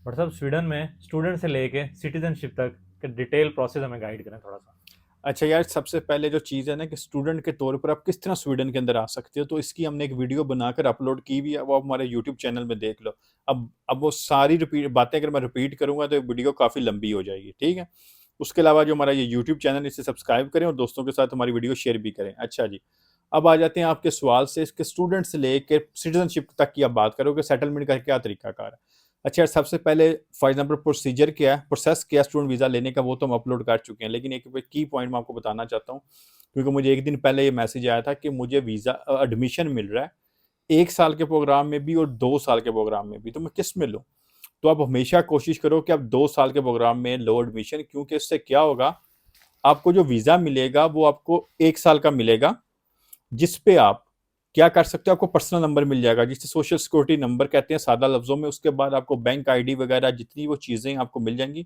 और सब स्वीडन में स्टूडेंट से लेके सिटीजनशिप तक के डिटेल प्रोसेस हमें गाइड करें थोड़ा सा। अच्छा यार, सबसे पहले जो चीज़ है ना कि स्टूडेंट के तौर पर आप किस तरह स्वीडन के अंदर आ सकते हो, तो इसकी हमने एक वीडियो बनाकर अपलोड की भी है, वो आप हमारे यूट्यूब चैनल में देख लो। अब वो सारी रिपीट बातें अगर मैं रिपीट करूंगा तो वीडियो काफ़ी लंबी हो जाएगी, ठीक है। उसके अलावा जो हमारा ये यूट्यूब चैनल है, इसे सब्सक्राइब करें और दोस्तों के साथ हमारी वीडियो शेयर भी करें। अच्छा जी, अब आ जाते हैं आपके सवाल से, इसके स्टूडेंट से लेकर सिटीजनशिप तक की आप बात करोगे, सेटलमेंट का क्या तरीकाकार है। अच्छा, सबसे पहले फॉर एग्जांपल प्रोसीजर क्या है, प्रोसेस क्या है स्टूडेंट वीज़ा लेने का, वो तो हम अपलोड कर चुके हैं, लेकिन एक की पॉइंट मैं आपको बताना चाहता हूँ, क्योंकि मुझे एक दिन पहले ये मैसेज आया था कि मुझे वीज़ा एडमिशन मिल रहा है 1 साल के प्रोग्राम में भी और 2 साल के प्रोग्राम में भी, तो मैं किस में लूँ। तो आप हमेशा कोशिश करो कि आप 2 साल के प्रोग्राम में लो एडमिशन, क्योंकि इससे क्या होगा, आपको जो वीज़ा मिलेगा वो आपको 1 साल का मिलेगा, जिस पे आप क्या कर सकते हो, आपको पर्सनल नंबर मिल जाएगा जिसे सोशल सिक्योरिटी नंबर कहते हैं सादा लफ्जों में। उसके बाद आपको बैंक आईडी वगैरह जितनी वो चीज़ें आपको मिल जाएंगी।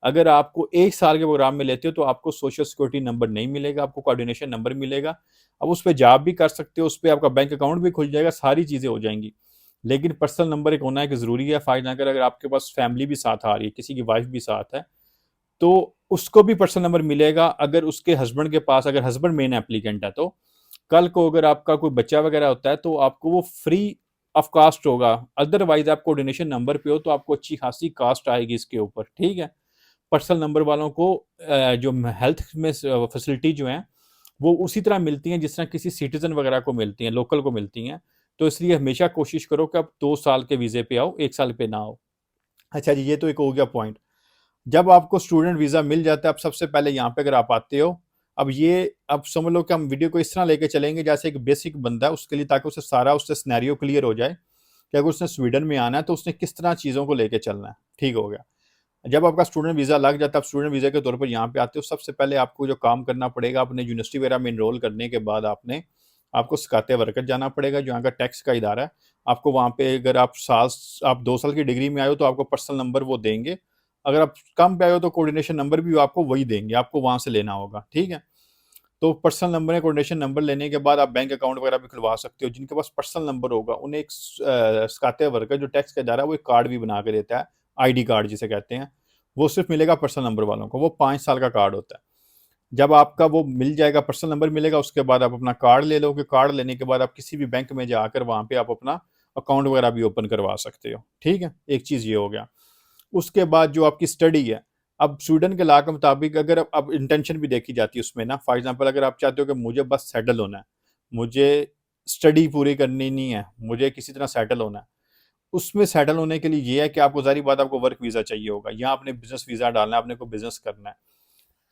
अगर आपको 1 साल के प्रोग्राम में लेते हो तो आपको सोशल सिक्योरिटी नंबर नहीं मिलेगा, आपको कोऑर्डिनेशन नंबर मिलेगा। अब उस पर जॉब भी कर सकते हो, उस पर आपका बैंक अकाउंट भी खुल जाएगा, सारी चीज़ें हो जाएंगी। लेकिन पर्सनल नंबर एक होना एक ज़रूरी है। फायदा अगर आपके पास फैमिली भी साथ आ रही है, किसी की वाइफ भी साथ है, तो उसको भी पर्सनल नंबर मिलेगा। अगर उसके हस्बैंड के पास, अगर हस्बैंड मेन एप्लीकेंट है, तो कल को अगर आपका कोई बच्चा वगैरह होता है तो आपको वो फ्री ऑफ कास्ट होगा। अदरवाइज आप कोऑर्डिनेशन नंबर पे हो तो आपको अच्छी खासी कास्ट आएगी इसके ऊपर, ठीक है। पर्सनल नंबर वालों को जो हेल्थ में फैसिलिटी जो है वो उसी तरह मिलती हैं जिस तरह किसी सिटीजन वगैरह को मिलती हैं, लोकल को मिलती हैं। तो इसलिए हमेशा कोशिश करो कि आप 2 साल के वीज़े पे आओ, 1 साल पे ना आओ। अच्छा जी, ये तो एक हो गया पॉइंट। जब आपको स्टूडेंट वीज़ा मिल जाता है, अब सबसे पहले यहाँ पे अगर आप आते हो, अब समझ लो कि हम वीडियो को इस तरह लेके चलेंगे जैसे एक बेसिक बंदा है उसके लिए, ताकि उसे सारा उससे सिनेरियो क्लियर हो जाए कि अगर उसने स्वीडन में आना है तो उसने किस तरह चीज़ों को लेके चलना है। ठीक हो गया। जब आपका स्टूडेंट वीज़ा लग जाता है, आप स्टूडेंट वीज़ा के तौर पर यहाँ पे आते हो, सबसे पहले आपको जो काम करना पड़ेगा, अपने यूनिवर्सिटी वगैरह में इनरोल करने के बाद आपको सिकाते वर्कर जाना पड़ेगा, जो यहाँ का टैक्स का इदारा है। आपको वहाँ पे अगर आप 2 साल की डिग्री में आए हो तो आपको पर्सनल नंबर वो देंगे। अगर आप कम पे आए हो तो कोऑर्डिनेशन नंबर भी आपको वही देंगे, आपको वहाँ से लेना होगा, ठीक है। तो पर्सनल नंबर है, कोऑर्डिनेशन नंबर लेने के बाद आप बैंक अकाउंट वगैरह भी खुलवा सकते हो। जिनके पास पर्सनल नंबर होगा उन्हें एक सिकाते वर्कर जो टैक्स का इदारा है वो एक कार्ड भी बना के देता है, आईडी कार्ड जिसे कहते हैं। वो सिर्फ मिलेगा पर्सनल नंबर वालों को, वो 5 साल का कार्ड होता है। जब आपका वो मिल जाएगा, पर्सनल नंबर मिलेगा, उसके बाद आप अपना कार्ड ले लोगे। कार्ड लेने के बाद आप किसी भी बैंक में जाकर वहाँ पे आप अपना अकाउंट वगैरह भी ओपन करवा सकते हो, ठीक है। एक चीज़ ये हो गया। उसके बाद जो आपकी स्टडी है, अब स्वीडन के लॉ के मुताबिक अगर अब इंटेंशन भी देखी जाती है उसमें ना, फॉर एग्जांपल अगर आप चाहते हो कि मुझे बस सेटल होना है, मुझे स्टडी पूरी करनी नहीं है, मुझे किसी तरह सेटल होना है, उसमें सेटल होने के लिए ये है कि आपको ज़ाहिर बात आपको वर्क वीज़ा चाहिए होगा, या आपने बिजनेस वीज़ा डालना है, आपने को बिजनेस करना है।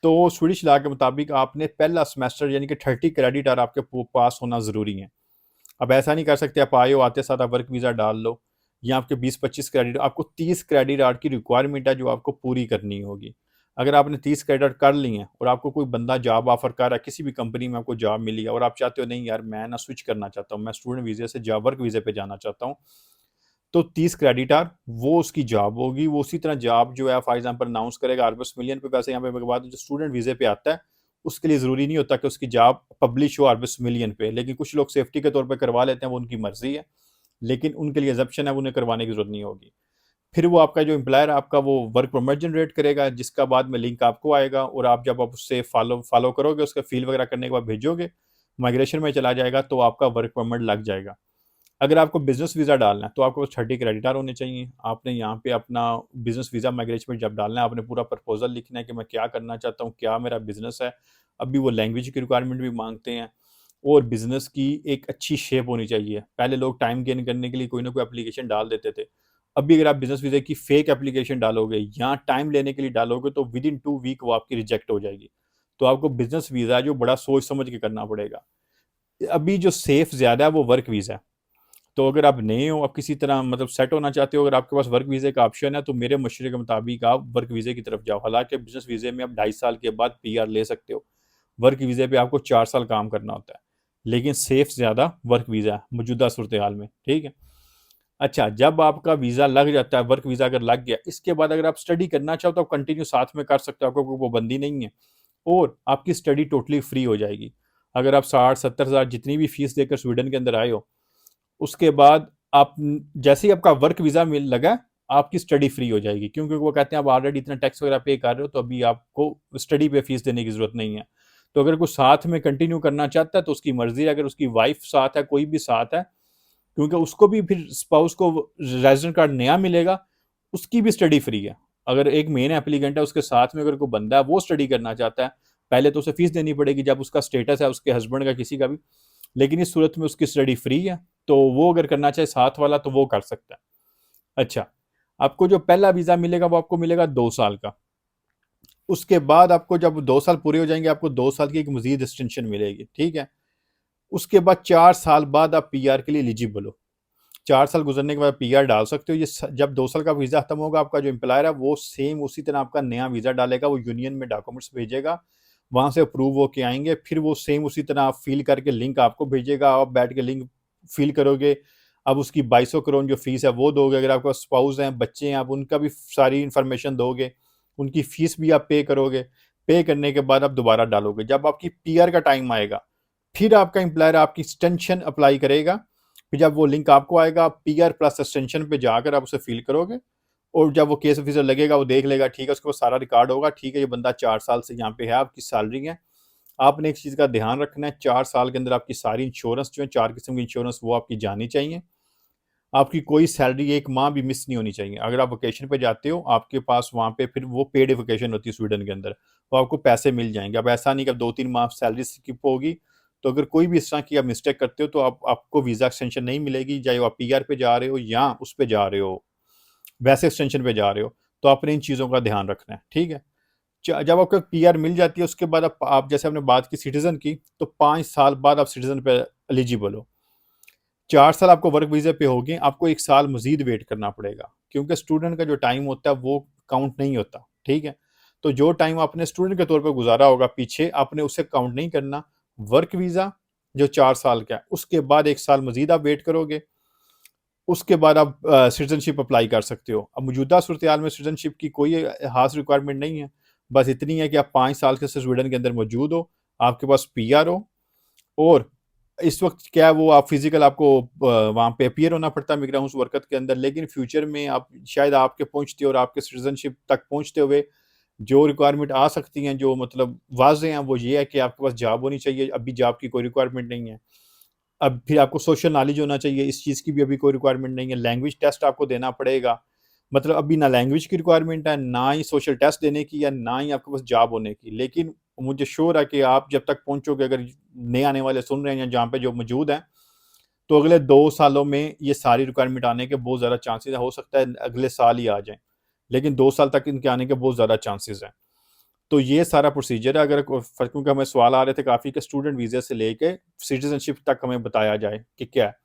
तो स्वीडिश लॉ के मुताबिक आपने पहला सेमेस्टर यानी कि 30 क्रेडिट और आपके पास होना ज़रूरी है। अब ऐसा नहीं कर सकते आप आए हो, आते साथ आप वर्क वीज़ा डाल लो, या आपके 20-25 क्रेडिट, आपको 30 क्रेडिट की रिक्वायरमेंट है जो आपको पूरी करनी होगी। अगर आपने 30 क्रेडिट कर ली हैं और आपको कोई बंदा जॉब ऑफर कर रहा है, किसी भी कंपनी में आपको जॉब मिली है और आप चाहते हो नहीं यार मैं ना स्विच करना चाहता हूँ, मैं स्टूडेंट वीज़े से जॉब वर्क वीज़े पे जाना चाहता हूँ, तो 30 क्रेडिट वो उसकी जॉब होगी। वो उसी तरह जॉब जो है फॉर एग्जांपल अनाउंस करेगा आरबस मिलियन पे। वैसे यहाँ पे मेरे बाद जो स्टूडेंट वीज़े पे आता है उसके लिए ज़रूरी नहीं होता कि उसकी जॉब पब्लिश हो आरबस मिलियन पे, लेकिन कुछ लोग सेफ्टी के तौर पे करवा लेते हैं, वो उनकी मर्जी है, लेकिन उनके लिए एग्जप्शन है, उन्हें करवाने की जरूरत नहीं होगी। फिर वो आपका जो एम्प्लॉयर है आपका वो वर्क परमिट जनरेट करेगा, जिसका बाद में लिंक आपको आएगा, और आप जब आप उससे फॉलो फॉलो करोगे, उसका फिल वगैरह करने के बाद भेजोगे, माइग्रेशन में चला जाएगा, तो आपका वर्क परमिट लग जाएगा। अगर आपको बिजनेस वीज़ा डालना है तो आपको 30 क्रेडिट होने चाहिए। आपने यहाँ पे अपना बिजनेस वीज़ा माइग्रेशन में जब डालना है, आपने पूरा प्रपोजल लिखना है कि मैं क्या करना चाहता हूँ, क्या मेरा बिजनेस है। अभी वो लैंग्वेज की रिक्वायरमेंट भी मांगते हैं, और बिजनेस की एक अच्छी शेप होनी चाहिए। पहले लोग टाइम गेन करने के लिए कोई ना कोई एप्लीकेशन डाल देते थे। अभी अगर आप बिजनेस वीज़ा की फेक एप्लीकेशन डालोगे या टाइम लेने के लिए डालोगे तो विद इन 2 वीक वो आपकी रिजेक्ट हो जाएगी। तो आपको बिजनेस वीज़ा है जो बड़ा सोच समझ के करना पड़ेगा। अभी जो सेफ ज़्यादा है वो वर्क वीज़ा है। तो अगर आप नए हो, आप किसी तरह मतलब सेट होना चाहते हो, अगर आपके पास वर्क वीज़े का ऑप्शन है तो मेरे मशवरे के मुताबिक आप वर्क वीज़े की तरफ जाओ। हालांकि बिजनेस वीज़े में आप 2.5 साल के बाद पीआर ले सकते हो, वर्क वीज़े पे आपको 4 साल काम करना होता है, लेकिन सेफ ज़्यादा वर्क वीज़ा है मौजूदा सूरत हाल में, ठीक है। अच्छा, जब आपका वीज़ा लग जाता है, वर्क वीज़ा अगर लग गया, इसके बाद अगर आप स्टडी करना चाहो तो आप कंटिन्यू साथ में कर सकते हो, आपको कोई पाबंदी नहीं है, और आपकी स्टडी टोटली फ्री हो जाएगी। अगर आप 60-70 हज़ार जितनी भी फीस देकर स्वीडन के अंदर आए हो, उसके बाद आप जैसे ही आपका वर्क वीज़ा मिल लगा, आपकी स्टडी फ्री हो जाएगी, क्योंकि वो कहते हैं आप ऑलरेडी इतना टैक्स वगैरह पे कर रहे हो, तो अभी आपको स्टडी पे फीस देने की ज़रूरत नहीं है। तो अगर कोई साथ में कंटिन्यू करना चाहता है तो उसकी मर्जी है, अगर उसकी वाइफ साथ है, कोई भी साथ है, क्योंकि उसको भी फिर स्पाउस को रेजिडेंट कार्ड नया मिलेगा, उसकी भी स्टडी फ्री है। अगर एक मेन एप्लीकेंट है, उसके साथ में अगर कोई बंदा है वो स्टडी करना चाहता है, पहले तो उसे फीस देनी पड़ेगी जब उसका स्टेटस है, उसके हस्बैंड का किसी का भी, लेकिन इस सूरत में उसकी स्टडी फ्री है, तो वो अगर करना चाहे साथ वाला तो वो कर सकता है। अच्छा, आपको जो पहला वीज़ा मिलेगा वो आपको मिलेगा 2 साल का। उसके बाद आपको जब 2 साल पूरे हो जाएंगे, आपको 2 साल की एक मजीद एक्सटेंशन मिलेगी, ठीक है। उसके बाद 4 साल बाद आप पीआर के लिए एलिजिबल हो। 4 साल गुजरने के बाद पीआर डाल सकते हो। ये जब 2 साल का वीज़ा खत्म होगा, आपका जो एम्प्लॉयर है वो सेम उसी तरह आपका नया वीज़ा डालेगा, वो यूनियन में डॉक्यूमेंट्स भेजेगा, वहाँ से अप्रूव होके आएंगे, फिर वो सेम उसी तरह आप फिल करके लिंक आपको भेजेगा, आप बैठ के लिंक फिल करोगे। अब उसकी 2200 करोड़ जो फीस है वो दोगे, अगर आपका स्पाउस हैं, बच्चे हैं, आप उनका भी सारी इन्फॉर्मेशन दोगे, उनकी फीस भी आप पे करोगे। पे करने के बाद आप दोबारा डालोगे। जब आपकी पीआर का टाइम आएगा, फिर आपका एम्प्लॉयर आपकी एक्सटेंशन अप्लाई करेगा। फिर जब वो लिंक आपको आएगा, आप पीआर प्लस एक्सटेंशन पे जाकर आप उसे फिल करोगे, और जब वो केस ऑफिसर लगेगा वो देख लेगा, ठीक है, उसके पास सारा रिकॉर्ड होगा, ठीक है, ये बंदा 4 साल से यहाँ पे है, आपकी सैलरी है। आपने एक चीज़ का ध्यान रखना है, 4 साल के अंदर आपकी सारी इंश्योरेंस जो है, 4 किस्म की इंश्योरेंस वो आपकी जानी चाहिए। आपकी कोई सैलरी एक माह भी मिस नहीं होनी चाहिए। अगर आप वेकेशन पे जाते हो, आपके पास वहाँ पे फिर वो पेड वेकेशन होती है स्वीडन के अंदर, तो आपको पैसे मिल जाएंगे। अब ऐसा नहीं कि अब 2-3 माह सैलरी स्किप होगी, तो अगर कोई भी इस तरह की आप मिस्टेक करते हो तो आपको वीज़ा एक्सटेंशन नहीं मिलेगी, चाहे आप पीआर पे जा रहे हो या उस पे जा रहे हो, वैसे एक्सटेंशन पे जा रहे हो। तो आपने इन चीज़ों का ध्यान रखना है, ठीक है। जब आपको पीआर मिल जाती है, उसके बाद आप जैसे हमने बात की सिटीजन की, तो 5 साल बाद आप सिटीजन पे एलिजिबल हो। 4 साल आपको वर्क वीज़े पे होगी, आपको 1 साल मजीद वेट करना पड़ेगा, क्योंकि स्टूडेंट का जो टाइम होता है वो काउंट नहीं होता, ठीक है। तो जो टाइम आपने स्टूडेंट के तौर पर गुजारा होगा पीछे, आपने उसे काउंट नहीं करना। वर्क वीज़ा जो 4 साल का है, उसके बाद 1 साल मजीद आप वेट करोगे, उसके बाद आप सिटीजनशिप अप्लाई कर सकते हो। अब मौजूदा सूरत हाल में सिटीजनशिप की कोई खास रिक्वायरमेंट नहीं है, बस इतनी है कि आप 5 साल के स्वीडन के अंदर मौजूद हो, आपके पास पीआर हो, और इस वक्त क्या है, वो आप फिजिकल आपको वहाँ पे अपीयर होना पड़ता है मिग्रेंस वर्कर के अंदर, लेकिन फ्यूचर में आप शायद आपके पहुँचते और आपके सिटीजनशिप तक पहुँचते हुए जो रिक्वायरमेंट आ सकती हैं, जो मतलब वाज़ेह हैं, वो ये है कि आपके पास जॉब होनी चाहिए। अभी जॉब की कोई रिक्वायरमेंट नहीं है। अब फिर आपको सोशल नॉलेज होना चाहिए, इस चीज़ की भी अभी कोई रिक्वायरमेंट नहीं है। लैंग्वेज टेस्ट आपको देना पड़ेगा, मतलब अभी ना लैंग्वेज की रिक्वायरमेंट है, ना ही सोशल टेस्ट देने की है, ना ही आपके पास जॉब होने की। लेकिन मुझे श्योर है कि आप जब तक पहुँचोगे, अगर नए आने वाले सुन रहे हैं या जहाँ पे जो मौजूद हैं, तो अगले 2 सालों में ये सारी रिक्वायरमेंट आने के बहुत ज़्यादा चांसेस है। हो सकता है अगले साल ही आ जाएँ, लेकिन 2 साल तक इनके आने के बहुत ज़्यादा चांसेस हैं। तो ये सारा प्रोसीजर है। अगर क्योंकि हमें सवाल आ रहे थे काफ़ी कि स्टूडेंट वीज़े से लेके सिटीजनशिप तक हमें बताया जाए कि क्या है।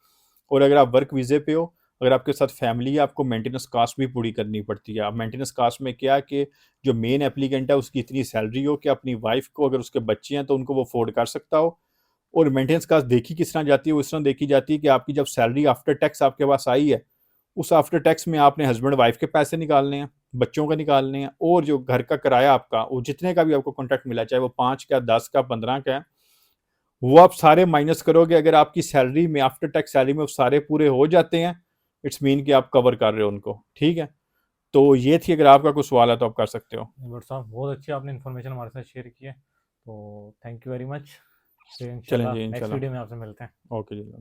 और अगर आप वर्क वीज़े पे हो, अगर आपके साथ फैमिली है, आपको मेंटेनेंस कास्ट भी पूरी करनी पड़ती है। अब मेंटेनेंस कास्ट में क्या है कि जो मेन एप्लीकेंट है उसकी इतनी सैलरी हो कि अपनी वाइफ को, अगर उसके बच्चे हैं तो उनको वो अफोर्ड कर सकता हो। और मेंटेनेंस कास्ट देखी किस तरह जाती है, वो इस तरह देखी जाती है कि आपकी जब सैलरी आफ्टर टैक्स आपके पास आई है, उस आफ्टर टैक्स में आपने हस्बैंड वाइफ के पैसे निकालने हैं, बच्चों का निकालने हैं, और जो घर का किराया आपका, वो जितने का भी आपको कॉन्ट्रैक्ट मिला, चाहे वो 5 का, 10 का, 15 का है, वो आप सारे माइनस करोगे। अगर आपकी सैलरी में, आफ्टर टैक्स सैलरी में वो सारे पूरे हो जाते हैं, इट्स मीन कि आप कवर कर रहे हो उनको, ठीक है। तो ये थी, अगर आपका कोई सवाल है तो आप कर सकते हो। बट साहब बहुत अच्छी आपने इन्फॉर्मेशन हमारे साथ शेयर की है, तो थैंक यू वेरी मच। फिर चलें इंशाल्लाह जी, नेक्स्ट इंशाल्लाह। वीडियो में आपसे मिलते हैं। ओके जी।